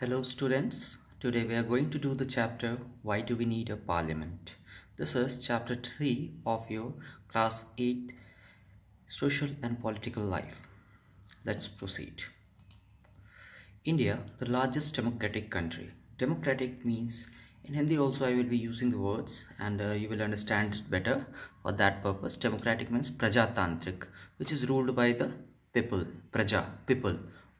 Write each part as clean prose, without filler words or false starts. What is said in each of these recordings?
Hello, students. Today we are going to do the chapter Why Do We Need a Parliament? This is chapter 3 of your class 8 Social and Political Life. Let's proceed. India, the largest democratic country. Democratic means in Hindi also I will be using the words and you will understand it better for that purpose. Democratic means Prajatantrik, which is ruled by the people, Praja, people,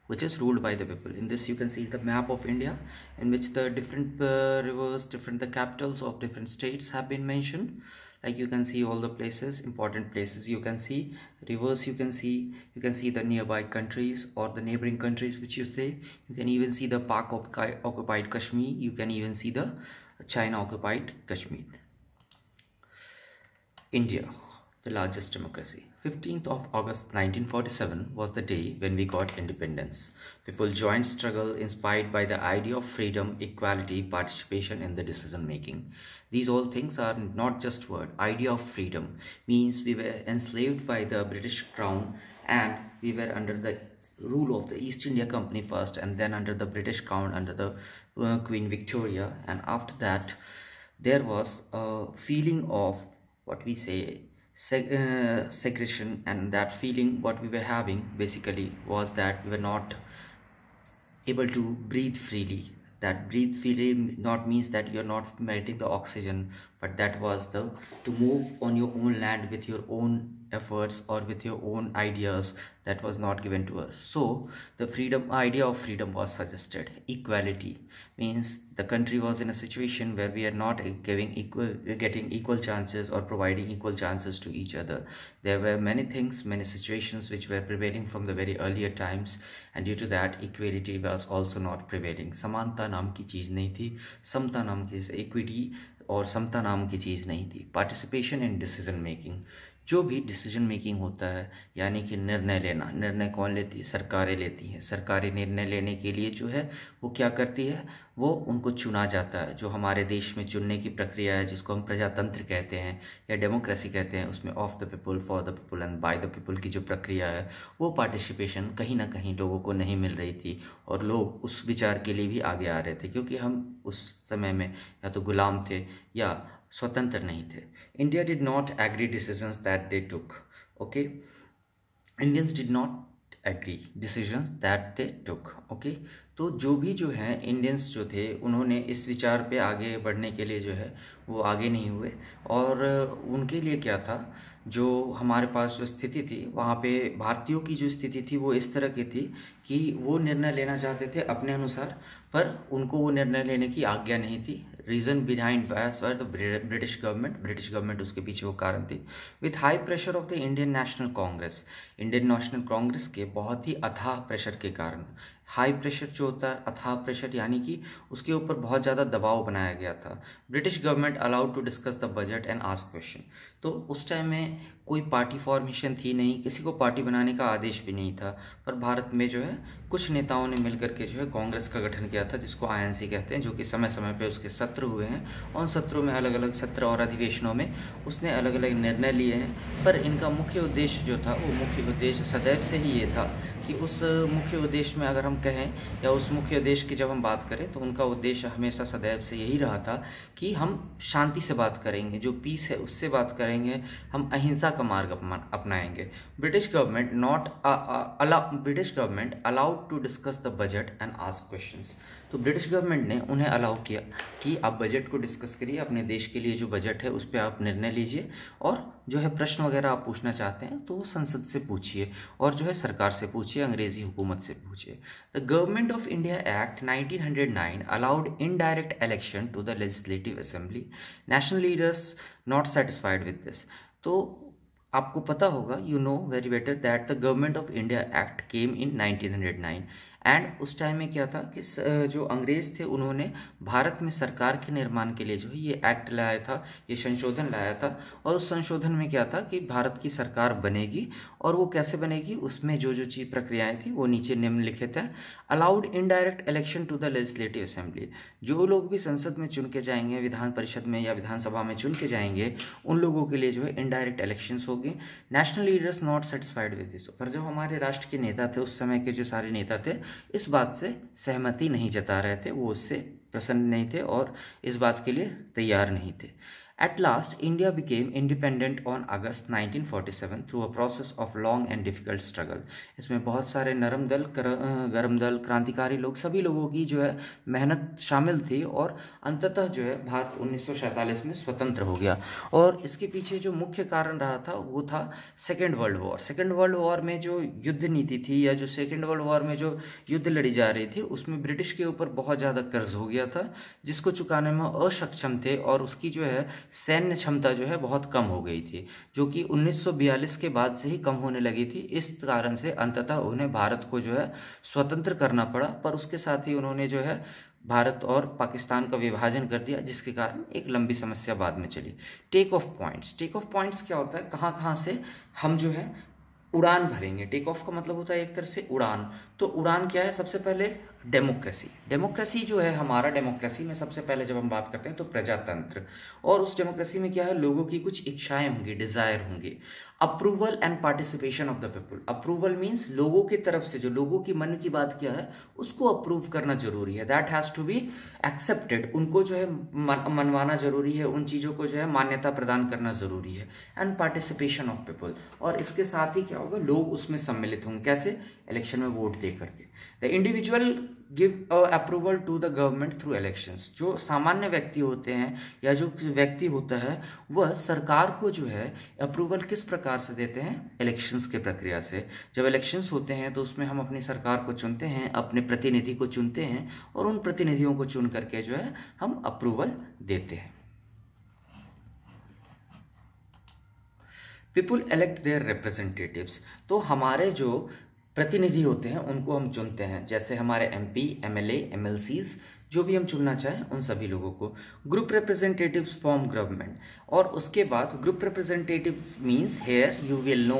which is ruled by the people. In this you can see the map of India in which the different rivers, the capitals of different states have been mentioned. Like you can see all the places, important places, you can see rivers, you can see the nearby countries or the neighboring countries which you say. You can even see the Pak occupied Kashmir, you can even see the China occupied Kashmir. India, the largest democracy. 15th of August 1947 was the day when we got independence. People joined struggle inspired by the idea of freedom, equality, participation in the decision making. These all things are not just word. Idea of freedom means we were enslaved by the British Crown and we were under the rule of the East India Company first and then under the British Crown under the Queen Victoria, and after that there was a feeling of what we say segregation, and that feeling what we were having basically was that we were not able to breathe freely. That breathe freely not means that you're not getting the oxygen, but that was the to move on your own land with your own efforts or with your own ideas, that was not given to us. So the freedom idea of freedom was suggested. Equality means the country was in a situation where we are not getting equal chances or providing equal chances to each other. There were many things, many situations which were prevailing from the very earlier times, and due to that equality was also not prevailing. समानता नाम की चीज़ नहीं थी, समता नाम की equity और समता नाम की चीज़ नहीं थी. पार्टिसिपेशन इन डिसीजन मेकिंग, जो भी डिसीजन मेकिंग होता है यानी कि निर्णय लेना, निर्णय कौन लेती है? सरकारें लेती हैं. सरकारें निर्णय लेने के लिए जो है वो क्या करती है, वो उनको चुना जाता है. जो हमारे देश में चुनने की प्रक्रिया है जिसको हम प्रजातंत्र कहते हैं या डेमोक्रेसी कहते हैं, उसमें of the people, for the people and by the people की जो प्रक्रिया है वो पार्टिसिपेशन कहीं ना कहीं लोगों को नहीं मिल रही थी और लोग उस विचार के लिए भी आगे आ रहे थे क्योंकि हम उस समय में या तो गुलाम थे या स्वतंत्र नहीं थे. India did not agree decisions that they took. Okay, Indians did not agree decisions that they took. Okay, तो जो हैं इंडियंस जो थे उन्होंने इस विचार पे आगे बढ़ने के लिए जो है वो आगे नहीं हुए. और उनके लिए क्या था, जो हमारे पास जो स्थिति थी वहाँ पे भारतीयों की जो स्थिति थी वो इस तरह की थी कि वो निर्णय लेना चाहते थे अपने अनुसार, पर उनको वो निर्णय लेने की आज्ञा नहीं थी. Reason behind bias were the British government उसके पीछे वो कारण थी. With high pressure of the Indian national Congress के बहुत ही अथाह प्रेशर के कारण, हाई प्रेशर जो होता है, अथाह प्रेशर यानी कि उसके ऊपर बहुत ज़्यादा दबाव बनाया गया था. British government allowed to discuss the budget and ask question. तो उस टाइम में कोई पार्टी फॉर्मेशन थी नहीं, किसी को पार्टी बनाने का आदेश भी नहीं था, पर भारत में जो है कुछ नेताओं ने मिलकर के जो है कांग्रेस का गठन किया था जिसको आईएनसी कहते हैं, जो कि समय समय पे उसके सत्र हुए हैं. उन सत्रों में अलग अलग सत्र और अधिवेशनों में उसने अलग अलग निर्णय लिए हैं, पर इनका मुख्य उद्देश्य जो था वो मुख्य उद्देश्य सदैव से ही ये था कि उस मुख्य उद्देश्य में अगर हम कहें या उस मुख्य उद्देश्य की जब हम बात करें तो उनका उद्देश्य हमेशा सदैव से यही रहा था कि हम शांति से बात करेंगे, जो पीस है उससे बात करेंगे, हम अहिंसा का मार्ग अपनाएंगे. British government allowed to discuss the budget and ask questions. तो ब्रिटिश गवर्नमेंट ने उन्हें अलाउ किया कि आप बजट को डिस्कस करिए, अपने देश के लिए जो बजट है उस पर आप निर्णय लीजिए और जो है प्रश्न वगैरह आप पूछना चाहते हैं तो संसद से पूछिए और जो है सरकार से पूछिए, अंग्रेजी हुकूमत से पूछिए. The government of India act 1909 allowed indirect election to the legislative assembly. National leaders not satisfied with this. तो आपको पता होगा, you know very better that the government of India act came in 1909 and उस time में क्या था कि जो अंग्रेज थे उन्होंने भारत में सरकार के निर्माण के लिए जो है ये एक्ट लाया था, ये संशोधन लाया था. और उस संशोधन में क्या था कि भारत की सरकार बनेगी और वो कैसे बनेगी, उसमें जो जो चीज प्रक्रियाएं थी वो नीचे निम्नलिखित है. Allowed indirect election to the legislative assembly. जो लोग भी संसद में चुन के जाएंगे, विधान परिषद में या विधानसभा में चुन के जाएंगे, उन लोगों के लिए जो है इनडायरेक्ट इलेक्शंस होंगे. National leaders not satisfied with this. पर जो हमारे राष्ट्र के नेता थे उस समय के जो सारे नेता थे इस बात से सहमति नहीं जता रहे थे, वो उससे प्रसन्न नहीं थे और इस बात के लिए तैयार नहीं थे। At last, India became independent on August 1947 through a process of long and difficult struggle. इसमें बहुत सारे नरम दल, गरम दल, क्रांतिकारी लोग, सभी लोगों की जो है मेहनत शामिल थी और अंततः जो है भारत 1947 में स्वतंत्र हो गया। और इसके पीछे जो मुख्य कारण रहा था वो था second world war. Second world war में जो युद्ध नीति थी या जो सेकेंड वर्ल्ड वॉर में जो युद्ध लड़ी जा रही थी उसमें ब्रिटिश के ऊपर बहुत ज़्यादा कर्ज हो गया था जिसको चुकाने में अक्षम थे और उसकी जो है सैन्य क्षमता जो है बहुत कम हो गई थी, जो कि 1942 के बाद से ही कम होने लगी थी। इस कारण से अंततः उन्हें भारत को जो है स्वतंत्र करना पड़ा, पर उसके साथ ही उन्होंने जो है भारत और पाकिस्तान का विभाजन कर दिया, जिसके कारण एक लंबी समस्या बाद में चली। Take off points. Take off points क्या होता है, कहाँ कहाँ से हम जो है उड़ान भरेंगे। टेक ऑफ का मतलब होता है एक तरह से उड़ान। तो उड़ान क्या है, सबसे पहले डेमोक्रेसी। डेमोक्रेसी जो है हमारा, डेमोक्रेसी में सबसे पहले जब हम बात करते हैं तो प्रजातंत्र, और उस डेमोक्रेसी में क्या है, लोगों की कुछ इच्छाएं होंगी, डिजायर होंगे। Approval and participation of the people. Approval means लोगों की तरफ से जो लोगों की मन की बात क्या है उसको अप्रूव करना जरूरी है, that has to be accepted. उनको जो है मनवाना जरूरी है, उन चीज़ों को जो है मान्यता प्रदान करना जरूरी है। एंड पार्टिसिपेशन ऑफ पीपल, और इसके साथ ही क्या होगा, लोग उसमें सम्मिलित होंगे। कैसे? इलेक्शन में वोट दे करके। The individual give approval to the government through elections. जो सामान्य व्यक्ति होते हैं या जो व्यक्ति होता है वह सरकार को जो है अप्रूवल किस प्रकार से देते हैं, इलेक्शंस के प्रक्रिया से। जब इलेक्शंस होते हैं तो उसमें हम अपनी सरकार को चुनते हैं, अपने प्रतिनिधि को चुनते हैं और उन प्रतिनिधियों को चुन करके जो है हम अप्रूवल देते हैं। People elect their representatives. तो हमारे जो प्रतिनिधि होते हैं उनको हम चुनते हैं, जैसे हमारे MP, MLA, MLCs, जो भी हम चुनना चाहें उन सभी लोगों को। ग्रुप रिप्रेजेंटेटिव्स फॉर्म गवर्नमेंट, और उसके बाद group representative means here you will know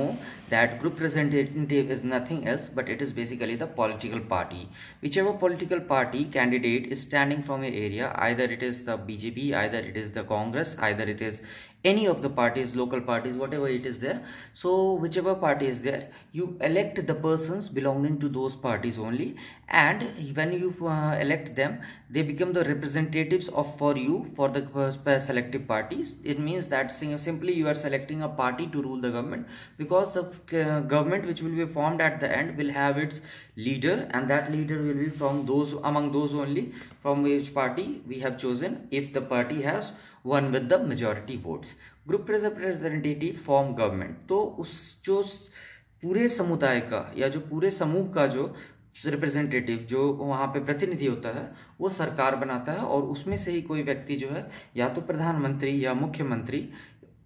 that group representative is nothing else but it is basically the political party. Whichever political party candidate is standing from a area, either it is the BJP, either it is the Congress, either it is any of the parties, local parties, whatever it is there. So whichever party is there, you elect the persons belonging to those parties only, and when you elect them, they become the representatives of for you for the selective parties. It means that simply you are selecting a party to rule the government, because the government which will be formed at the end will have its leader, and that leader will be from those, among those only from which party we have chosen, if the party has one with the majority votes. Group representative form government, तो उस जो पूरे समुदाय का या जो पूरे समूह का जो रिप्रेजेंटेटिव, जो वहाँ पे प्रतिनिधि होता है, वो सरकार बनाता है और उसमें से ही कोई व्यक्ति जो है या तो प्रधानमंत्री या मुख्यमंत्री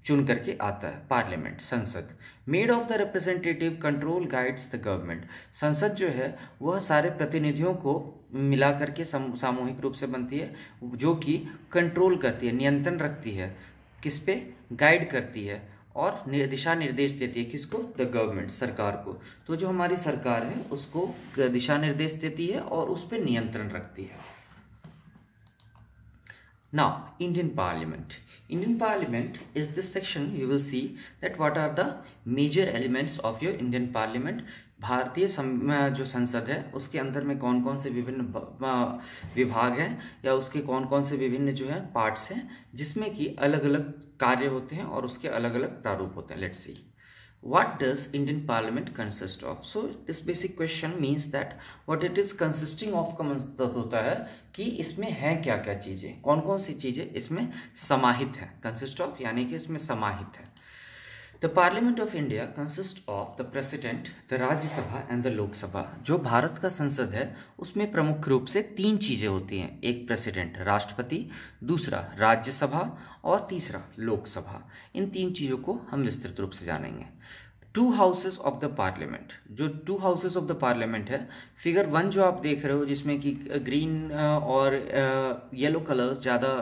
चुन करके आता है। पार्लियामेंट, संसद। Made of the representative control guides the government. संसद जो है वह सारे प्रतिनिधियों को मिला करके सामूहिक रूप से बनती है, जो कि कंट्रोल करती है, नियंत्रण रखती है, किस पे, गाइड करती है और दिशा निर्देश देती है, किसको, द गवर्नमेंट, सरकार को। तो जो हमारी सरकार है उसको दिशा निर्देश देती है और उस पर नियंत्रण रखती है। Now, Indian Parliament. Indian Parliament is this section. You will see that what are the major elements of your Indian Parliament. भारतीय जो संसद है उसके अंदर में कौन कौन से विभिन्न विभाग हैं या उसके कौन कौन से विभिन्न जो है पार्ट्स हैं, जिसमें कि अलग अलग कार्य होते हैं और उसके अलग अलग प्रारूप होते हैं। Let's see, what does Indian Parliament consist of? So this basic question means that what it is consisting of का मतलब होता है कि इसमें है क्या क्या चीजें, कौन कौन सी चीजें इसमें समाहित है। consist of यानी कि इसमें समाहित है। The Parliament of India consists of the President, the Rajya Sabha and the Lok Sabha. जो भारत का संसद है उसमें प्रमुख रूप से तीन चीजें होती हैं, एक प्रेसिडेंट, राष्ट्रपति, दूसरा राज्यसभा और तीसरा लोकसभा। इन तीन चीजों को हम विस्तृत रूप से जानेंगे। Two houses of the parliament. जो two houses of the parliament है, फिगर 1 जो आप देख रहे हो जिसमें कि ग्रीन और येलो कलर्स ज़्यादा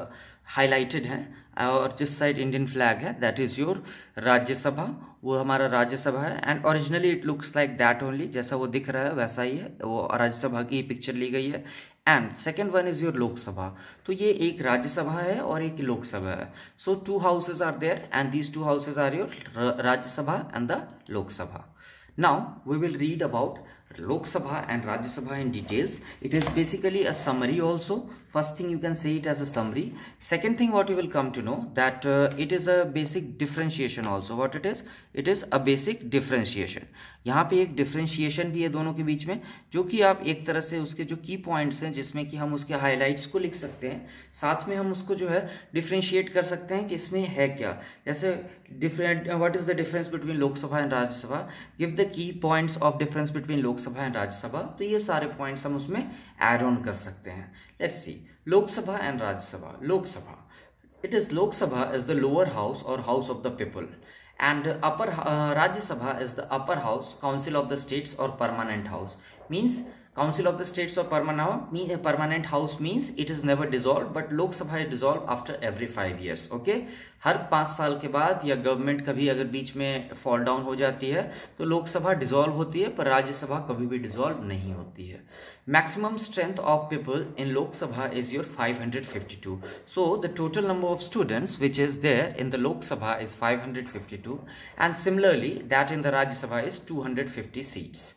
हाईलाइटेड हैं और जिस साइड इंडियन फ्लैग है दैट इज़ योर राज्यसभा, वो हमारा राज्यसभा है। And originally it looks like that only, जैसा वो दिख रहा है वैसा ही है, वो राज्यसभा की पिक्चर ली गई है। And second one is your Lok Sabha, तो ये एक राज्यसभा है और एक लोकसभा है। So two houses are there and these two houses are your Rajya Sabha and the Lok Sabha. Now we will read about Lok Sabha and Rajya Sabha in details. It is basically a summary also. First thing you can say it as a summary. Second thing what you will come to know that it is a basic differentiation also. What it is? It is a basic differentiation. यहाँ पे एक differentiation भी है दोनों के बीच में, जो कि आप एक तरह से उसके जो की पॉइंट्स हैं जिसमें कि हम उसके हाइलाइट्स को लिख सकते हैं, साथ में हम उसको जो है डिफरेंशिएट कर सकते हैं कि इसमें है क्या. जैसे different what is the difference between Lok Sabha and Rajya Sabha, give the key points of difference between Lok Sabha and Rajya Sabha. तो ये सारे पॉइंट्स हम उसमें ऐड ऑन कर सकते हैं. Let's see Lok Sabha and Rajya Sabha. Lok Sabha, it is Lok Sabha is the lower house or house of the people, and upper Rajya Sabha is the upper house, council of the states or permanent house. Means council of the states or permanent house means it is never dissolved, but Lok Sabha is dissolved after every 5 years. Okay, हर 5 साल के बाद या government कभी अगर बीच में fall down हो जाती है तो लोकसभा डिसॉल्व होती है, पर राज्यसभा कभी भी डिसॉल्व नहीं होती है. Maximum strength of people in Lok Sabha is your 552. So the total number of students which is there in the Lok Sabha is 552, and similarly that in the Rajya Sabha is 250 seats.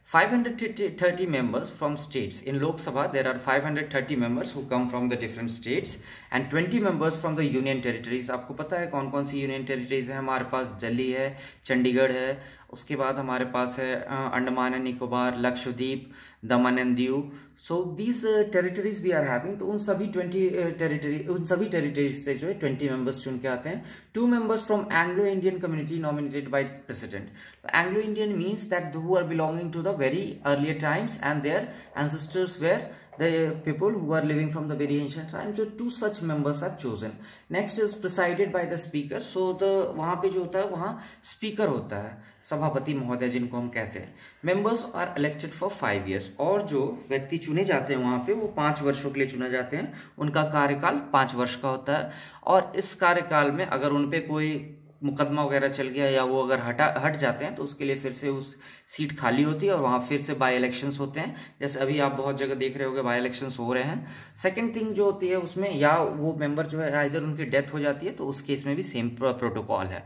530 members from states. In Lok Sabha there are 530 members who come from the different states and 20 members from the union territories. आपको पता है कौन कौन सी union territories है? हमारे पास दिल्ली है, चंडीगढ़ है, उसके बाद हमारे पास है Andaman and Nicobar, Lakshadweep, Daman and Diu. So these territories we are having. तो उन सभी टेरिटरीज से जो है 20 मेंबर्स चुन के आते हैं. 2 members from Anglo Indian community nominated by president. Anglo Indian means that who are belonging to the very earlier times and their ancestors were the people who are living from the very ancient times. So 2 such members are chosen. Next is presided by the speaker. So the वहाँ पे जो होता है वहाँ speaker होता है, सभापति महोदय जिनको हम कहते हैं. Members are elected for 5 years. और जो व्यक्ति चुने जाते हैं वहाँ पे वो 5 वर्षों के लिए चुने जाते हैं. उनका कार्यकाल 5 वर्ष का होता है, और इस कार्यकाल में अगर उन पे कोई मुकदमा वगैरह चल गया या वो अगर हट जाते हैं तो उसके लिए फिर से उस सीट खाली होती है और वहाँ फिर से बाई इलेक्शंस होते हैं. जैसे अभी आप बहुत जगह देख रहे होंगे बाई इलेक्शंस हो रहे हैं. सेकंड थिंग जो होती है उसमें, या वो मेंबर जो है इधर उनकी डेथ हो जाती है तो उस केस में भी सेम प्रोटोकॉल है.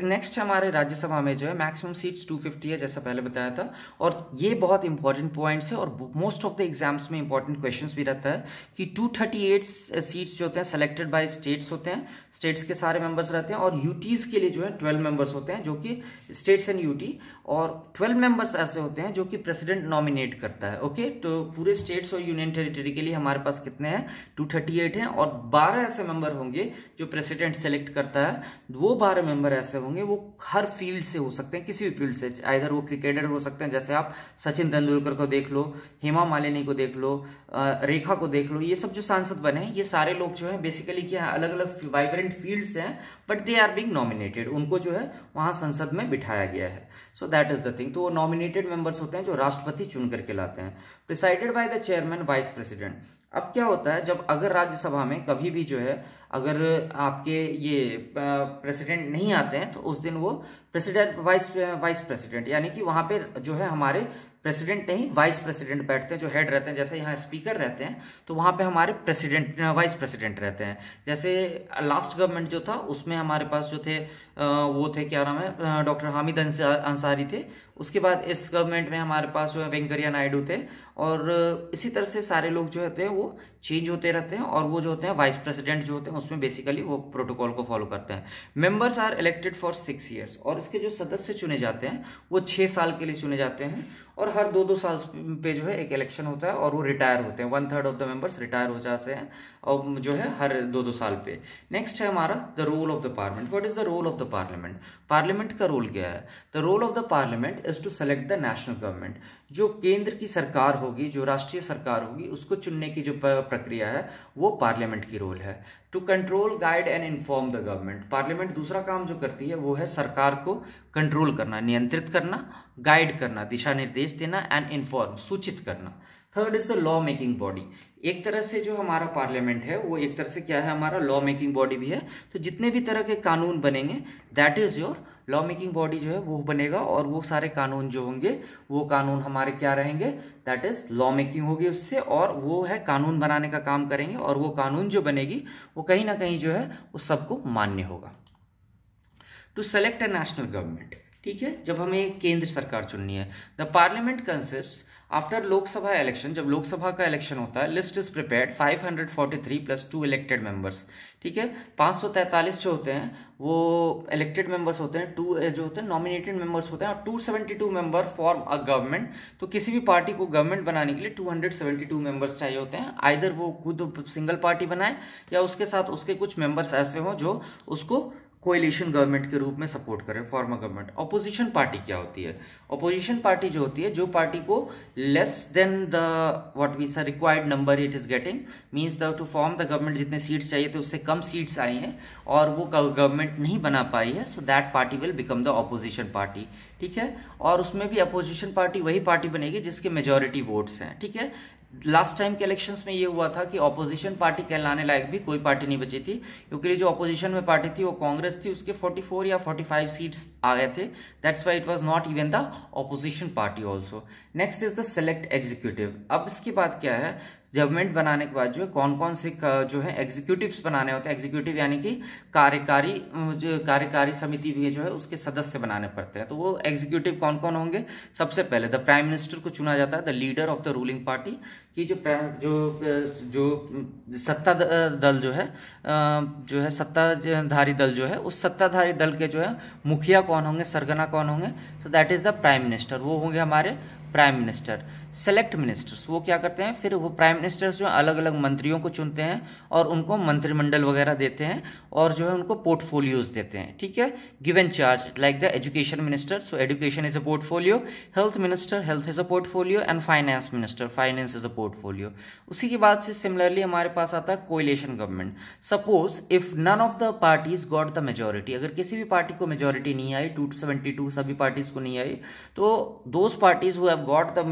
नेक्स्ट हमारे राज्यसभा में जो है मैक्सिमम सीट्स 250 है, जैसा पहले बताया था. और ये बहुत इंपॉर्टेंट पॉइंट्स है और मोस्ट ऑफ द एग्जाम्स में इंपॉर्टेंट क्वेश्चन भी रहता है कि 238 सीट्स जो होते हैं सेलेक्टेड बाई स्टेट्स होते हैं, स्टेट्स के सारे मेंबर्स रहते हैं. और यूटीज के लिए जो है 12 मेंबर्स होते हैं जो कि स्टेट्स एंड यूटी, और 12 मेंबर्स ऐसे होते हैं जो कि प्रेसिडेंट नॉमिनेट करता है. ओके, तो पूरे स्टेट्स और यूनियन टेरिटरी के लिए हमारे पास कितने हैं? 238 हैं. और 12 ऐसे मेंबर होंगे जो प्रेसिडेंट सेलेक्ट करता है. वो 12 मेंबर ऐसे होंगे, वो हर फील्ड से हो सकते हैं, किसी भी फील्ड से. इधर वो क्रिकेटर हो सकते हैं, जैसे आप सचिन तेंदुलकर को देख लो, हेमा मालिनी को देख लो, रेखा को देख लो. ये सब जो सांसद बने हैं ये सारे लोग जो है बेसिकली क्या अलग अलग वाइब्रेंट फील्ड्स हैं, but they are being nominated. उनको जो है वहां संसद में बिठाया गया है. So that is the thing. तो वो नॉमिनेटेड मेंबर्स होते हैं जो राष्ट्रपति चुन करके लाते हैं. Presided by the chairman vice president. अब क्या होता है, जब अगर राज्यसभा में कभी भी जो है अगर आपके ये प्रेसिडेंट नहीं आते हैं तो उस दिन वो प्रेसिडेंट वाइस प्रेसिडेंट, यानी कि वहां पे जो है हमारे प्रेसिडेंट नहीं वाइस प्रेसिडेंट बैठते हैं, जो हेड रहते हैं. जैसे यहाँ स्पीकर रहते हैं तो वहां पे हमारे प्रेसिडेंट वाइस प्रेसिडेंट रहते हैं. जैसे लास्ट गवर्नमेंट जो था उसमें हमारे पास जो थे वो थे, क्या नाम है, डॉक्टर हामिद अंसारी थे. उसके बाद इस गवर्नमेंट में हमारे पास जो है वेंकैया नायडू थे. और इसी तरह से सारे लोग जो होते हैं वो चेंज होते रहते हैं, और वो जो होते हैं वाइस प्रेसिडेंट जो होते हैं उसमें बेसिकली वो प्रोटोकॉल को फॉलो करते हैं. Members are elected for 6 years. और इसके जो सदस्य चुने जाते हैं वो 6 साल के लिए चुने जाते हैं, और हर 2-2 साल पे जो है एक इलेक्शन होता है और वो रिटायर होते हैं. 1/3 ऑफ द मेंबर्स रिटायर हो जाते हैं और जो है हर 2-2 साल पे. नेक्स्ट है हमारा the role of the parliament. What is the role of the parliament? Parliament का रोल क्या है? The role of the parliament is to select the national government. जो केंद्र की सरकार होगी, जो राष्ट्रीय सरकार होगी, उसको चुनने की जो प्रक्रिया है वो पार्लियामेंट की रोल है. To control, guide and inform the government. Parliament दूसरा काम जो करती है वो है सरकार को कंट्रोल करना, नियंत्रित करना, गाइड करना, दिशा निर्देश देना, एंड इन्फॉर्म, सूचित करना. Third is the law making body. एक तरह से जो हमारा पार्लियामेंट है वो एक तरह से क्या है, हमारा लॉ मेकिंग बॉडी भी है. तो जितने भी तरह के कानून बनेंगे that is your law making body जो है वो बनेगा. और वो सारे कानून जो होंगे वो कानून हमारे क्या रहेंगे, दैट इज लॉ मेकिंग होगी उससे. और वो है कानून बनाने का काम करेंगे, और वो कानून जो बनेगी वो कहीं ना कहीं जो है वो सबको मान्य होगा. To select a national government. ठीक है, जब हमें केंद्र सरकार चुननी है। The parliament consists after Lok Sabha election, जब लोकसभा का इलेक्शन होता है, list is prepared 543 plus 2 elected members. ठीक है, 543 जो होते हैं वो इलेक्टेड मेंबर्स होते हैं, 2 जो होते हैं नॉमिनेटेड मेंबर्स होते हैं, और 272 मेंबर फॉर्म अ गवर्नमेंट। तो किसी भी पार्टी को गवर्नमेंट बनाने के लिए 272 मेंबर्स चाहिए होते हैं। आइदर वो खुद सिंगल पार्टी बनाए या उसके साथ उसके कुछ मेंबर्स ऐसे हों जो उसको कोएलिशन गवर्नमेंट के रूप में सपोर्ट करे, form a government. Opposition party क्या होती है? ऑपोजिशन पार्टी जो होती है, जो पार्टी को less than the what we say required number it is getting, means the to form the government जितने सीट्स चाहिए थे उससे कम सीट्स आई हैं और वो गवर्नमेंट नहीं बना पाई है, so that party will become the opposition party. ठीक है, और उसमें भी अपोजिशन पार्टी वही पार्टी बनेगी जिसके मेजॉरिटी वोट्स हैं। ठीक है, लास्ट टाइम के इलेक्शंस में ये हुआ था कि ऑपोजिशन पार्टी कहलाने लायक भी कोई पार्टी नहीं बची थी, क्योंकि जो ऑपोजिशन में पार्टी थी वो कांग्रेस थी, उसके 44 या 45 सीट्स आ गए थे। That's why it was not even the opposition party also. Next is the select executive. अब इसकी बात क्या है, गवर्नमेंट बनाने के बाद जो है कौन कौन से जो है एग्जीक्यूटिव्स बनाने होते हैं। एग्जीक्यूटिव यानी कि कार्यकारी समिति भी जो है उसके सदस्य बनाने पड़ते हैं। तो वो एग्जीक्यूटिव कौन कौन होंगे? सबसे पहले द प्राइम मिनिस्टर को चुना जाता है, the leader of the ruling party, की जो सत्ता दल जो है सत्ताधारी दल जो है, उस सत्ताधारी दल के जो है मुखिया कौन होंगे, सरगना कौन होंगे? तो that is the prime minister, वो होंगे हमारे प्राइम मिनिस्टर। सेलेक्ट मिनिस्टर्स, वो क्या करते हैं, फिर वो प्राइम मिनिस्टर्स जो अलग अलग मंत्रियों को चुनते हैं और उनको मंत्रिमंडल वगैरह देते हैं और जो है उनको पोर्टफोलियोज देते हैं। ठीक है, given charge like the education minister, so education is a portfolio, health minister, health is a portfolio, and finance minister, finance is a portfolio. उसी के बाद से सिमिलरली हमारे पास आता है coalition government. Suppose if none of the parties got the majority, अगर किसी भी पार्टी को मेजोरिटी नहीं आई, 272 सभी पार्टीज को नहीं आई, तो those parties who have got the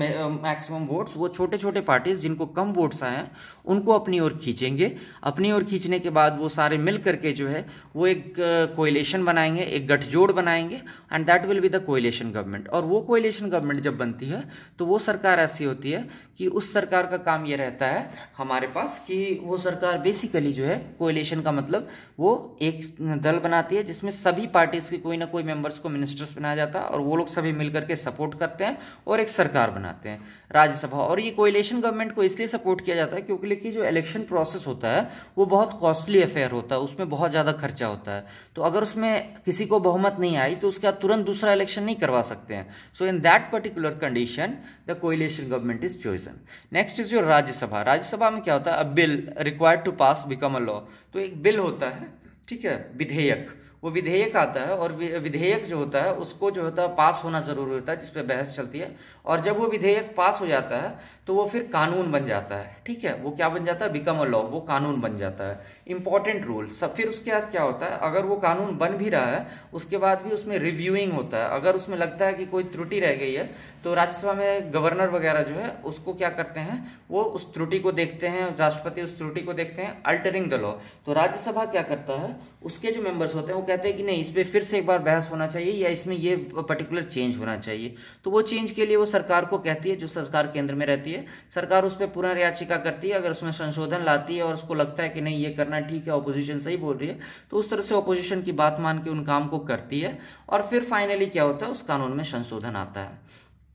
maximum votes, वो छोटे छोटे पार्टीज जिनको कम वोट्स आए हैं उनको अपनी ओर खींचेंगे। अपनी ओर खींचने के बाद वो सारे मिल करके जो है वो एक कोएलिशन बनाएंगे, एक गठजोड़ बनाएंगे, and that will be the coalition government. और वो कोएलिशन गवर्नमेंट जब बनती है तो वो सरकार ऐसी होती है कि उस सरकार का काम ये रहता है हमारे पास कि वो सरकार बेसिकली जो है, कोएलिशन का मतलब वो एक दल बनाती है जिसमें सभी पार्टीज के कोई ना कोई मेंबर्स को मिनिस्टर्स बनाया जाता है और वो लोग सभी मिलकर के सपोर्ट करते हैं और एक सरकार बनाते हैं, राज्यसभा। और ये कोएलिशन गवर्नमेंट को इसलिए सपोर्ट किया जाता है क्योंकि जो इलेक्शन प्रोसेस होता है वो बहुत कॉस्टली अफेयर होता है, उसमें बहुत ज़्यादा खर्चा होता है। तो अगर उसमें किसी को बहुमत नहीं आई तो उसके बाद तुरंत दूसरा इलेक्शन नहीं करवा सकते हैं। So in that particular condition the coalition government is chosen. Next is your Rajya Sabha. Rajya Sabha में क्या होता है, a bill required to pass become a law. तो एक बिल होता है, ठीक है, विधेयक, वो विधेयक आता है और विधेयक जो होता है उसको जो होता है पास होना जरूरी होता है, जिसपे बहस चलती है। और जब वो विधेयक पास हो जाता है तो वो फिर कानून बन जाता है। ठीक है, वो क्या बन जाता है, बिकम अ लॉ, वो कानून बन जाता है। इंपॉर्टेंट रूल सब। फिर उसके बाद क्या होता है, अगर वो कानून बन भी रहा है उसके बाद भी उसमें रिव्यूइंग होता है। अगर उसमें लगता है कि कोई त्रुटि रह गई है तो राज्यसभा में गवर्नर वगैरह जो है उसको क्या करते हैं, वो उस त्रुटि को देखते हैं, राष्ट्रपति उस त्रुटि को देखते हैं, अल्टरिंग द लॉ। तो राज्यसभा क्या करता है, उसके जो मेंबर्स होते हैं वो कहते हैं कि नहीं, इस पे फिर से एक बार बहस होना चाहिए या इसमें ये पर्टिकुलर चेंज होना चाहिए। तो वो चेंज के लिए वो सरकार को कहती है, जो सरकार केंद्र में रहती है, सरकार उस पर पुनर्याचिका करती है। अगर उसमें संशोधन लाती है और उसको लगता है कि नहीं ये करना ठीक है, ऑपोजिशन सही बोल रही है, तो उस तरह से ऑपोजिशन की बात मान के उन काम को करती है और फिर फाइनली क्या होता है, उस कानून में संशोधन आता है।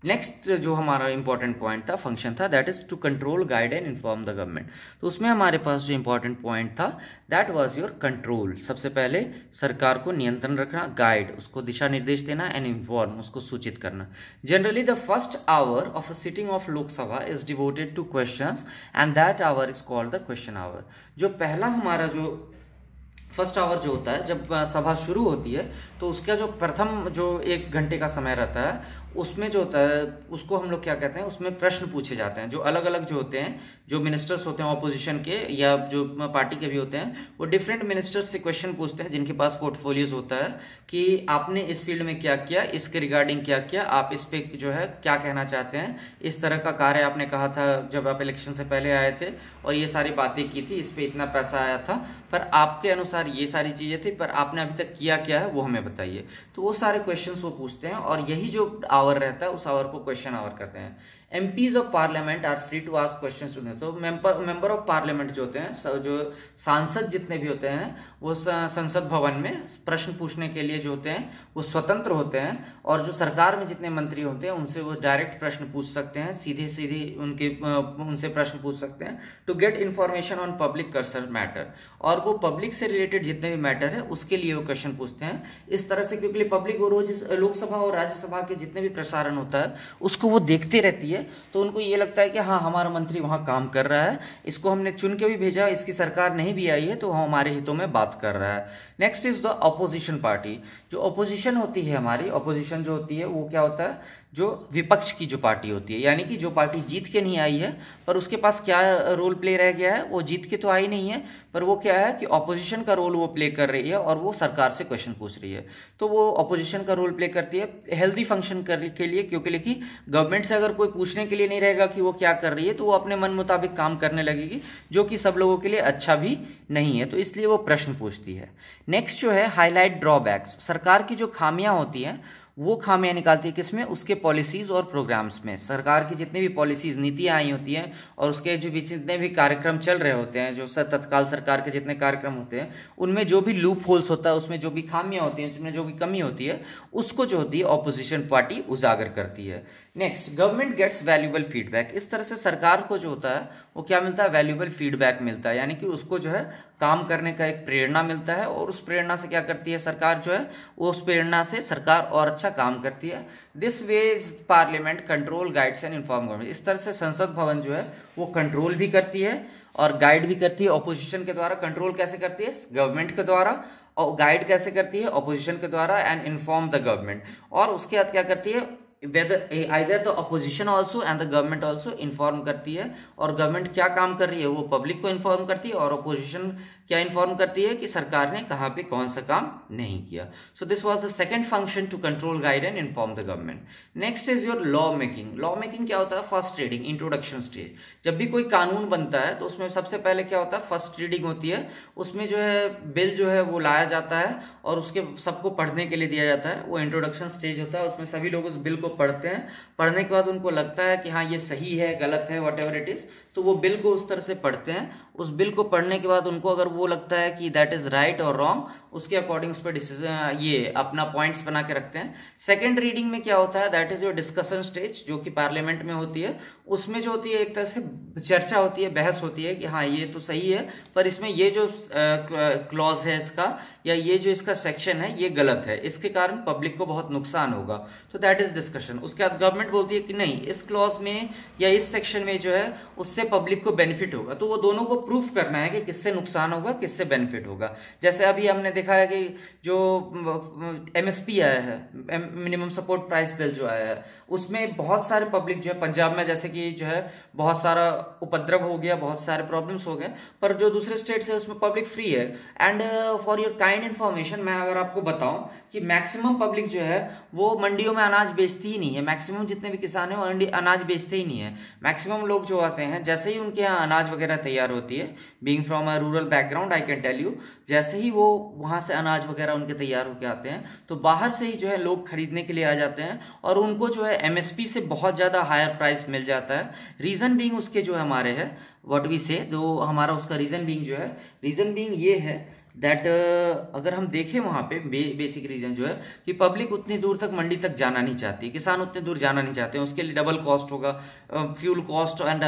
नेक्स्ट जो हमारा इंपॉर्टेंट पॉइंट था, फंक्शन था, that is to control, guide and inform the government. तो उसमें हमारे पास जो इंपॉर्टेंट पॉइंट था दैट वाज योर कंट्रोल। सबसे पहले सरकार को नियंत्रण रखना, गाइड उसको दिशा निर्देश देना, एंड इन्फॉर्म उसको सूचित करना। Generally the first hour of a sitting of Lok Sabha is devoted to questions and that hour is called the question hour. जो पहला हमारा जो फर्स्ट आवर जो होता है, जब सभा शुरू होती है तो उसका जो प्रथम जो 1 घंटे का समय रहता है उसमें जो होता है उसको हम लोग क्या कहते हैं, उसमें प्रश्न पूछे जाते हैं। जो अलग अलग जो होते हैं, जो मिनिस्टर्स होते हैं ऑपोजिशन के या जो पार्टी के भी होते हैं, वो डिफरेंट मिनिस्टर्स से क्वेश्चन पूछते हैं जिनके पास पोर्टफोलियोज होता है कि आपने इस फील्ड में क्या किया, इसके रिगार्डिंग क्या किया, आप इस पे जो है क्या कहना चाहते हैं, इस तरह का कार्य आपने कहा था जब आप इलेक्शन से पहले आए थे और ये सारी बातें की थी, इस पे इतना पैसा आया था, पर आपके अनुसार ये सारी चीजें थी, पर आपने अभी तक किया क्या है वो हमें बताइए। तो वो सारे क्वेश्चंस वो पूछते हैं और यही जो आवर रहता है उस आवर को क्वेश्चन आवर कहते हैं। MPs of Parliament are free to ask questions to them. तो मेंबर ऑफ पार्लियामेंट जो होते हैं, जो सांसद जितने भी होते हैं, वो संसद भवन में प्रश्न पूछने के लिए जो होते हैं वो स्वतंत्र होते हैं, और जो सरकार में जितने मंत्री होते हैं उनसे वो डायरेक्ट प्रश्न पूछ सकते हैं, सीधे सीधे उनसे प्रश्न पूछ सकते हैं to get information on public concern matter. और वो पब्लिक से रिलेटेड जितने भी मैटर है उसके लिए वो क्वेश्चन पूछते हैं। इस तरह से क्योंकि पब्लिक वो रोज लोकसभा और राज्यसभा के जितने भी प्रसारण होता है उसको वो देखते रहती है, तो उनको ये लगता है कि हाँ हमारा मंत्री वहां काम कर रहा है, इसको हमने चुन के भी भेजा, इसकी सरकार नहीं भी आई है तो हमारे हितों में बात कर रहा है। Next is the opposition party. जो अपोजिशन होती है हमारी, अपोजिशन जो होती है वो क्या होता है, जो विपक्ष की जो पार्टी होती है, यानी कि जो पार्टी जीत के नहीं आई है पर उसके पास क्या रोल प्ले रह गया है, वो जीत के तो आई नहीं है पर वो क्या है कि ऑपोजिशन का रोल वो प्ले कर रही है और वो सरकार से क्वेश्चन पूछ रही है। तो वो ऑपोजिशन का रोल प्ले करती है हेल्दी फंक्शन करने के लिए, क्योंकि गवर्नमेंट से अगर कोई पूछने के लिए नहीं रहेगा कि वो क्या कर रही है तो वो अपने मन मुताबिक काम करने लगेगी, जो कि सब लोगों के लिए अच्छा भी नहीं है, तो इसलिए वो प्रश्न पूछती है। नेक्स्ट जो है हाईलाइट ड्रॉबैक्स। सरकार की जो खामियां होती हैं वो खामियां निकालती है किसमें, उसके पॉलिसीज और प्रोग्राम्स में। सरकार की जितनी भी पॉलिसीज नीतियां आई होती हैं और उसके जो भी जितने भी कार्यक्रम चल रहे होते हैं, जो तत्काल सरकार के जितने कार्यक्रम होते हैं उनमें जो भी लूप होल्स होता है, उसमें जो भी खामियां होती हैं, उसमें जो भी कमी होती है, उसको जो होती है ऑपोजिशन पार्टी उजागर करती है। Next, government gets valuable feedback. इस तरह से सरकार को जो होता है वो क्या मिलता है, वैल्यूएबल फीडबैक मिलता है, यानी कि उसको जो है काम करने का एक प्रेरणा मिलता है, और उस प्रेरणा से क्या करती है सरकार जो है, उस प्रेरणा से सरकार और अच्छा काम करती है। This way parliament control guides and inform government. इस तरह से संसद भवन जो है वो कंट्रोल भी करती है और गाइड भी करती है ऑपोजिशन के द्वारा। कंट्रोल कैसे करती है, गवर्नमेंट के द्वारा, और गाइड कैसे करती है, ऑपोजिशन के द्वारा, एंड इन्फॉर्म द गवर्नमेंट। और उसके बाद क्या करती है, either the opposition also and the government also inform करती है, और गवर्नमेंट क्या काम कर रही है वो पब्लिक को इन्फॉर्म करती है, और ऑपोजिशन क्या इन्फॉर्म करती है कि सरकार ने कहाँ पे कौन सा काम नहीं किया। So this was the second function to control, guide and inform the government. Next is your law making. Law making क्या होता है, फर्स्ट रीडिंग, इंट्रोडक्शन स्टेज। जब भी कोई कानून बनता है तो उसमें सबसे पहले क्या होता है, फर्स्ट रीडिंग होती है। उसमें जो है बिल जो है वो लाया जाता है और उसके सबको पढ़ने के लिए दिया जाता है, वो इंट्रोडक्शन स्टेज होता है। उसमें सभी लोग उस बिल को पढ़ते हैं, पढ़ने के बाद उनको लगता है कि हाँ ये सही है, गलत है, वट एवर इट इज, तो वो बिल को उस तरह से पढ़ते हैं। उस बिल को पढ़ने के बाद उनको अगर वो लगता है कि दैट इज राइट और रॉन्ग, उसके अकॉर्डिंग उस पर डिसीजन ये अपना पॉइंट्स बना के रखते हैं। सेकंड रीडिंग में क्या होता है, that is your discussion stage, जो कि पार्लियामेंट में होती है। उसमें जो होती है एक तरह से चर्चा होती है, बहस होती है कि हाँ ये तो सही है पर इसमें ये जो क्लॉज है इसका, या ये जो इसका सेक्शन है ये गलत है, इसके कारण पब्लिक को बहुत नुकसान होगा, तो दैट इज डिस्कशन। उसके बाद गवर्नमेंट बोलती है कि नहीं, इस क्लॉज में या इस सेक्शन में जो है उससे पब्लिक को बेनिफिट होगा, तो वो दोनों को प्रूफ करना है कि किससे नुकसान होगा, किससे बेनिफिट होगा। जैसे अभी हमने देखा है कि जो एमएसपी आया है, मिनिमम सपोर्ट प्राइस बिल जो आया है, उसमें बहुत सारे पब्लिक जो है, पंजाब में जैसे कि जो है बहुत सारा उपद्रव हो गया, बहुत सारे प्रॉब्लम्स हो गए, पर जो दूसरे स्टेट है उसमें पब्लिक फ्री है। And for your kind information, मैं अगर आपको बताऊं कि मैक्सिमम पब्लिक जो है वो मंडियों में अनाज बेचती ही नहीं है। मैक्सिमम जितने भी किसान हैं वो अनाज बेचते ही नहीं है। मैक्सिमम लोग जो आते हैं, जैसे ही उनके यहाँ अनाज वगैरह तैयार होती है, being from a rural background I can tell you, जैसे ही वो वहां से अनाज वगैरह उनके तैयार होके आते हैं तो बाहर से ही जो है लोग खरीदने के लिए आ जाते हैं, और उनको जो है एमएसपी से बहुत ज्यादा हायर प्राइस मिल जाता है। रीजन बीइंग उसके जो हमारे है व्हाट वी से, जो हमारा उसका रीजन बीइंग जो है, रीजन बीइंग ये है दैट अगर हम देखें वहां पे बेसिक रीजन जो है कि पब्लिक उतनी दूर तक मंडी तक जाना नहीं चाहती, किसान उतने दूर जाना नहीं चाहते हैं, उसके लिए डबल कॉस्ट होगा, फ्यूल कॉस्ट एंड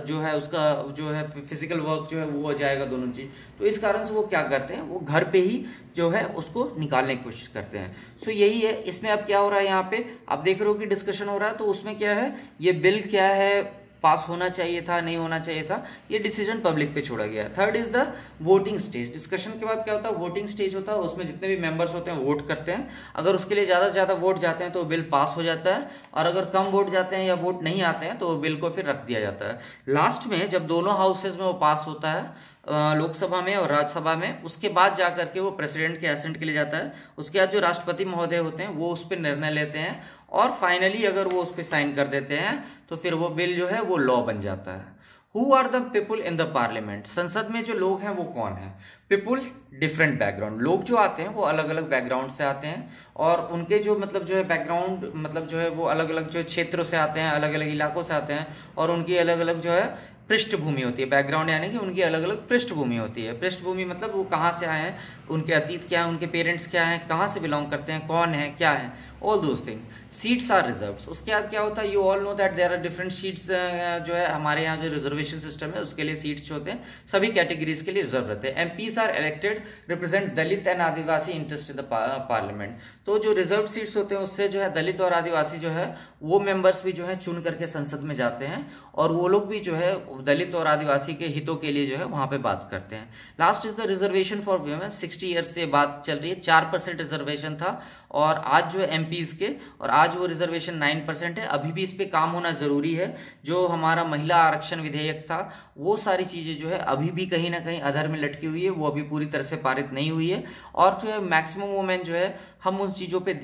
जो है उसका जो है फिजिकल वर्क जो है वो हो जाएगा, दोनों चीज। तो इस कारण से वो क्या करते हैं, वो घर पे ही जो है उसको निकालने की कोशिश करते हैं। सो यही है। इसमें अब क्या हो रहा है, यहाँ पे आप देख रहे हो कि डिस्कशन हो रहा है, तो उसमें क्या है, ये बिल क्या है, पास होना चाहिए था, नहीं होना चाहिए था, ये डिसीजन पब्लिक पे छोड़ा गया। Third is the voting stage. Discussion के बाद क्या होता है, वोटिंग स्टेज होता है, उसमें जितने भी मेंबर्स होते हैं वोट करते हैं। अगर उसके लिए ज्यादा से ज्यादा वोट जाते हैं तो बिल पास हो जाता है, और अगर कम वोट जाते हैं या वोट नहीं आते हैं तो बिल को फिर रख दिया जाता है। लास्ट में जब दोनों हाउसेज में वो पास होता है, लोकसभा में और राज्यसभा में, उसके बाद जाकर के वो प्रेसिडेंट के एसेंट के लिए जाता है। उसके बाद जो राष्ट्रपति महोदय होते हैं वो उस पर निर्णय लेते हैं, और फाइनली अगर वो उस पर साइन कर देते हैं तो फिर वो बिल जो है वो लॉ बन जाता है। Who are the people in the Parliament, संसद में जो लोग हैं वो कौन है? पीपुल डिफरेंट बैकग्राउंड, लोग जो आते हैं वो अलग अलग बैकग्राउंड से आते हैं और उनके जो मतलब जो है बैकग्राउंड मतलब जो है वो अलग अलग जो क्षेत्रों से आते हैं, अलग अलग इलाकों से आते हैं और उनकी अलग अलग जो है पृष्ठभूमि होती है। बैकग्राउंड यानी कि उनकी अलग अलग पृष्ठभूमि होती है। पृष्ठभूमि मतलब वो कहाँ से आए हैं, उनके अतीत क्या है, उनके पेरेंट्स क्या हैं, कहाँ से बिलोंग करते हैं, कौन है, क्या है, all those thing. Seats are reserved, उसके बाद क्या होता है, you all know that there are different seats. जो है हमारे यहाँ जो रिजर्वेशन सिस्टम है उसके लिए सीट्स जो होते हैं सभी कैटेगरीज के लिए रिजर्व रहते हैं। MPs are elected represent Dalit and Adivasi interest in the Parliament. तो जो रिजर्व सीट्स होते हैं उससे जो है दलित और आदिवासी जो है वो मेंबर्स भी जो है चुन करके संसद में जाते हैं और वो लोग भी जो है दलित और आदिवासी के हितों के लिए जो है वहां पे बात करते हैं। Last is the reservation for women, 60 years से बात चल रही है। 4% रिजर्वेशन था और आज जो है एमपीज के, और आज वो रिजर्वेशन 9% है। अभी भी इस पे काम होना जरूरी है। जो हमारा महिला आरक्षण विधेयक था वो सारी चीजें जो है अभी भी कहीं ना कहीं अधर में लटकी हुई है, वो अभी पूरी तरह से पारित नहीं हुई है। और जो है मैक्सिमम वुमेन जो है हम उन चीजों पे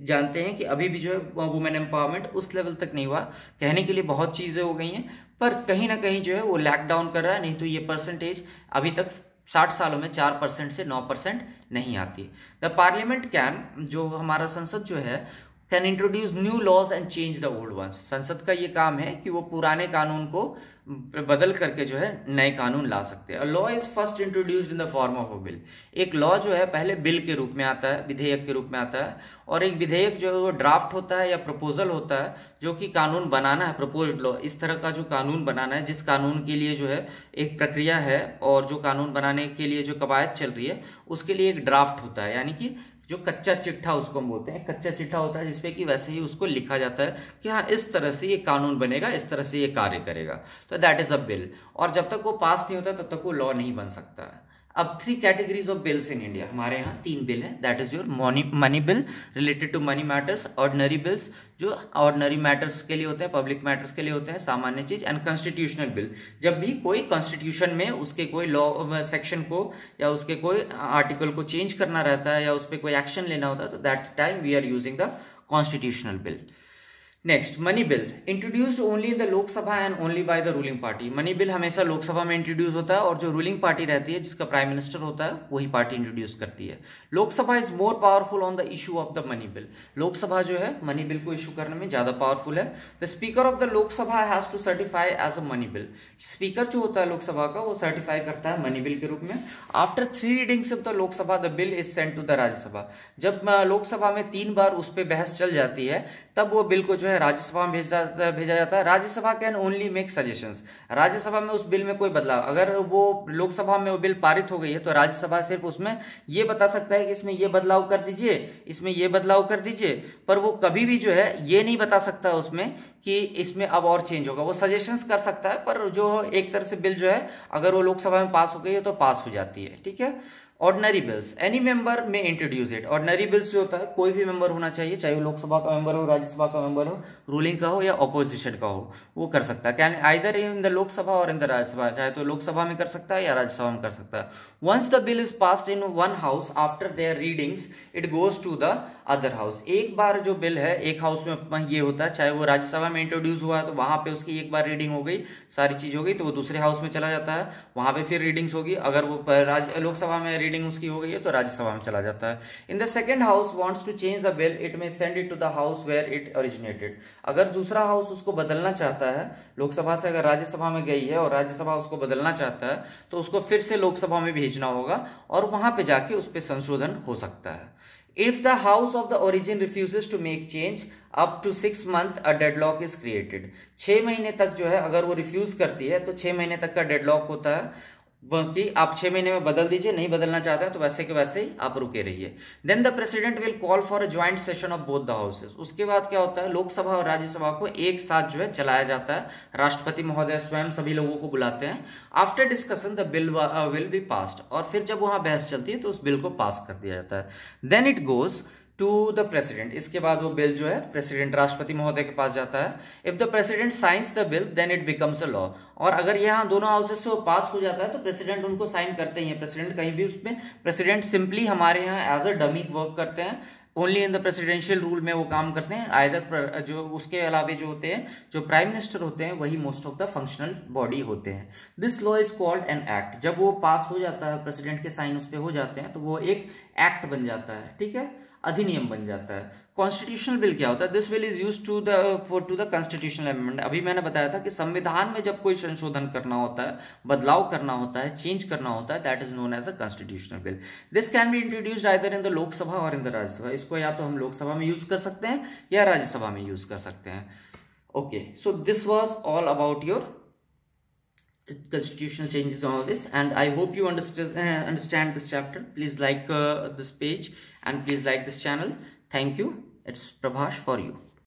जानते हैं कि अभी भी जो है वुमेन एम्पावरमेंट उस लेवल तक नहीं हुआ। कहने के लिए बहुत चीजें हो गई हैं पर कहीं ना कहीं जो है वो लैक डाउन कर रहा है, नहीं तो ये परसेंटेज अभी तक 60 सालों में 4% से 9% नहीं आती। द पार्लियामेंट कैन, जो हमारा संसद जो है, can introduce new laws and change the old ones. संसद का ये काम है कि वो पुराने कानून को बदल करके जो है नए कानून ला सकते हैं। Law is first introduced in the form of a bill. एक लॉ जो है पहले बिल के रूप में आता है, विधेयक के रूप में आता है, और एक विधेयक जो है वो ड्राफ्ट होता है या प्रपोजल होता है जो कि कानून बनाना है, प्रपोज्ड लॉ। इस तरह का जो कानून बनाना है, जिस कानून के लिए जो है एक प्रक्रिया है और जो कानून बनाने के लिए जो कवायद चल रही है उसके लिए एक ड्राफ्ट होता है, यानी कि जो कच्चा चिट्ठा उसको हम बोलते हैं। कच्चा चिट्ठा होता है जिसपे कि वैसे ही उसको लिखा जाता है कि हाँ इस तरह से ये कानून बनेगा, इस तरह से ये कार्य करेगा, तो दैट इज अ बिल। और जब तक वो पास नहीं होता तब तक वो लॉ नहीं बन सकता है। अब 3 categories of bills in India, हमारे यहाँ 3 बिल है। That is your money bill related to money matters, ordinary bills जो ऑर्डिनरी मैटर्स के लिए होते हैं, पब्लिक मैटर्स के लिए होते हैं, सामान्य चीज, एंड कॉन्स्टिट्यूशनल बिल। जब भी कोई कॉन्स्टिट्यूशन में उसके कोई लॉ सेक्शन को या उसके कोई आर्टिकल को चेंज करना रहता है या उस पर कोई एक्शन लेना होता है, तो that time we are using the constitutional bill. Next, money bill introduced only in the Lok Sabha and only by the ruling party. Money bill हमेशा लोकसभा में इंट्रोड्यूस होता है और जो रूलिंग पार्टी रहती है, जिसका प्राइम मिनिस्टर होता है, वही पार्टी इंट्रोड्यूस करती है। Lok Sabha is more powerful on the issue of the money bill. Lok Sabha जो है मनी बिल को इशू करने में ज्यादा पावरफुल है। The speaker of the Lok Sabha has to certify as a money bill. Speaker जो होता है लोकसभा का वो सर्टिफाई करता है मनी बिल के रूप में। After 3 readings of the Lok Sabha the bill is sent to the Rajya Sabha. जब लोकसभा में 3 बार उस पर बहस चल जाती है तब वो बिल को जो है राज्यसभा में भेजा जाता है। Rajya Sabha can only make suggestions. Rajya Sabha में उस बिल में कोई बदलाव, अगर वो लोकसभा में वो बिल पारित हो गई है तो राज्यसभा सिर्फ उसमें ये बता सकता है कि इसमें ये बदलाव कर दीजिए, इसमें ये बदलाव कर दीजिए, पर वो कभी भी जो है ये नहीं बता सकता उसमें कि इसमें अब और चेंज होगा। वो सजेशंस कर सकता है पर जो एक तरह से बिल जो है अगर वो लोकसभा में पास हो गई है तो पास हो जाती है। ठीक है। ऑर्डिनरी बिल्स, एनी मेंबर में इंट्रोड्यूस इट। ऑर्डिनरी बिल्स जो होता है कोई भी मेंबर होना चाहिए, चाहे वो लोकसभा का मेंबर हो, राज्यसभा का मेंबर हो, रूलिंग का हो या ऑपोजिशन का हो, वो कर सकता है। Can either in the Lok Sabha और इन द राज्यसभा, चाहे तो लोकसभा में कर सकता है या राज्यसभा में कर सकता है। Once the bill is passed in one house after their readings it goes to the other house. एक बार जो बिल है एक हाउस में ये होता है, चाहे वो राज्यसभा में इंट्रोड्यूस हुआ है तो वहां पे उसकी एक बार रीडिंग हो गई, सारी चीज हो गई, तो वो दूसरे हाउस में चला जाता है, वहां पे फिर रीडिंग्स होगी। अगर वो लोकसभा में रीडिंग उसकी हो गई है तो राज्यसभा में चला जाता है। In the second house wants to change the bill it may send it to the house where it originated. अगर दूसरा हाउस उसको बदलना चाहता है, लोकसभा से अगर राज्यसभा में गई है और राज्यसभा उसको बदलना चाहता है तो उसको फिर से लोकसभा में भेजना होगा और वहां पे जाके उस पर संशोधन हो सकता है। If the house of the origin refuses to make change up to 6 months, a deadlock is created. 6 महीने तक जो है अगर वो रिफ्यूज करती है तो 6 महीने तक का डेडलॉक होता है कि आप 6 महीने में बदल दीजिए, नहीं बदलना चाहते हैं तो वैसे के वैसे ही आप रुके रहिए। Then the president will call for a joint session of both the houses. उसके बाद क्या होता है, लोकसभा और राज्यसभा को एक साथ जो है चलाया जाता है। राष्ट्रपति महोदय स्वयं सभी लोगों को बुलाते हैं। After discussion the bill will be passed, और फिर जब वहां बहस चलती है तो उस बिल को पास कर दिया जाता है। Then it goes to the president. इसके बाद वो बिल जो है प्रेसिडेंट राष्ट्रपति महोदय के पास जाता है। If the president signs the bill then it becomes a law. और अगर यहाँ दोनों हाउसेस से पास हो जाता है तो प्रेसिडेंट उनको साइन करते ही है। प्रेसिडेंट कहीं भी उसमें, प्रेसिडेंट सिंपली हमारे यहाँ एज अ डमी वर्क करते हैं। Only in the presidential rule में वो काम करते हैं, आइदर जो उसके अलावे जो होते हैं, जो प्राइम मिनिस्टर होते हैं, वही most of the functional body होते हैं। This law is called an act. जब वो पास हो जाता है, प्रेसिडेंट के साइन उस पर हो जाते हैं, तो वो एक एक्ट बन जाता है, ठीक है, अधिनियम बन जाता है। कॉन्स्टिट्यूशनल बिल क्या होता है? This bill is use to the constitutional amendment. अभी मैंने बताया था कि संविधान में जब कोई संशोधन करना होता है, बदलाव करना होता है, चेंज करना होता है, that is known as a constitutional bill. This can be introduced either in the Lok Sabha और इन द राज्यसभा। इसको या तो हम लोकसभा में यूज कर सकते हैं या राज्यसभा में यूज कर सकते हैं। Okay, so this was all about your constitutional changes and all this, and I hope you understand this chapter. Please like this page and please like this channel. Thank you. It's Prabhash for you.